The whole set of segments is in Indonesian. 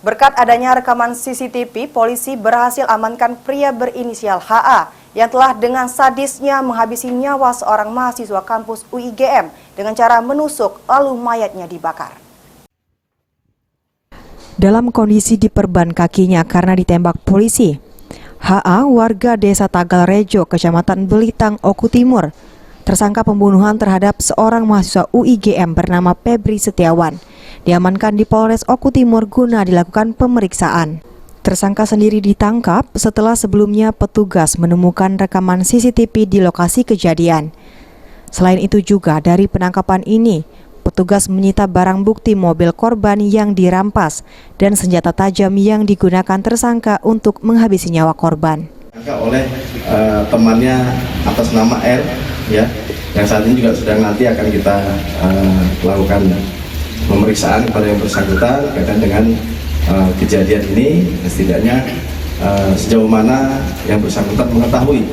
Berkat adanya rekaman CCTV, polisi berhasil amankan pria berinisial HA yang telah dengan sadisnya menghabisi nyawa seorang mahasiswa kampus UIGM dengan cara menusuk lalu mayatnya dibakar. Dalam kondisi diperban kakinya karena ditembak polisi, HA warga desa Tagalrejo, Kecamatan Belitang, Oku Timur, tersangka pembunuhan terhadap seorang mahasiswa UIGM bernama Febri Setiawan, diamankan di Polres Oku Timur guna dilakukan pemeriksaan. Tersangka sendiri ditangkap setelah sebelumnya petugas menemukan rekaman CCTV di lokasi kejadian. Selain itu juga dari penangkapan ini, petugas menyita barang bukti mobil korban yang dirampas dan senjata tajam yang digunakan tersangka untuk menghabisi nyawa korban. Oleh temannya atas nama R, ya, yang saat ini juga sedang nanti akan kita lakukan pemeriksaan kepada yang bersangkutan kaitan dengan kejadian ini. Setidaknya sejauh mana yang bersangkutan mengetahui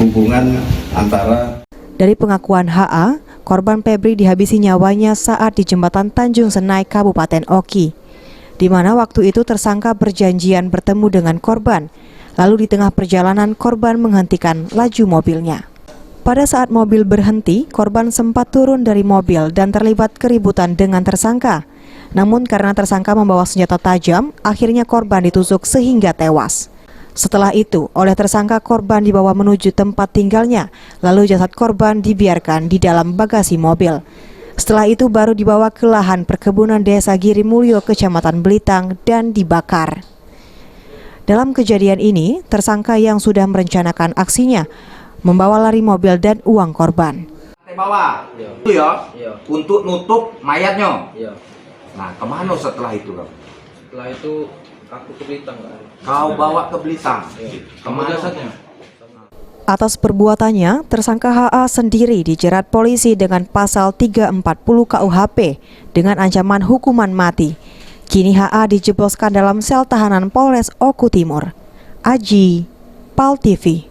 hubungan antara. Dari pengakuan HA, korban Febri dihabisi nyawanya saat di jembatan Tanjung Senai, Kabupaten Oki, di mana waktu itu tersangka berjanjian bertemu dengan korban. Lalu di tengah perjalanan korban menghentikan laju mobilnya. Pada saat mobil berhenti, korban sempat turun dari mobil dan terlibat keributan dengan tersangka. Namun karena tersangka membawa senjata tajam, akhirnya korban ditusuk sehingga tewas. Setelah itu, oleh tersangka korban dibawa menuju tempat tinggalnya, lalu jasad korban dibiarkan di dalam bagasi mobil. Setelah itu baru dibawa ke lahan perkebunan Desa Girimulyo, Kecamatan Belitang dan dibakar. Dalam kejadian ini, tersangka yang sudah merencanakan aksinya membawa lari mobil dan uang korban. Bawa itu ya, untuk nutup mayatnya. Nah, kemana setelah itu, Kang? Setelah itu aku ke Belitang, Kak. Kau bawa ke Belitang. Kemana jasadnya? Atas perbuatannya, tersangka HA sendiri dijerat polisi dengan pasal 340 KUHP dengan ancaman hukuman mati. Kini HA dijebloskan dalam sel tahanan Polres Oku Timur. Aji, PAL TV.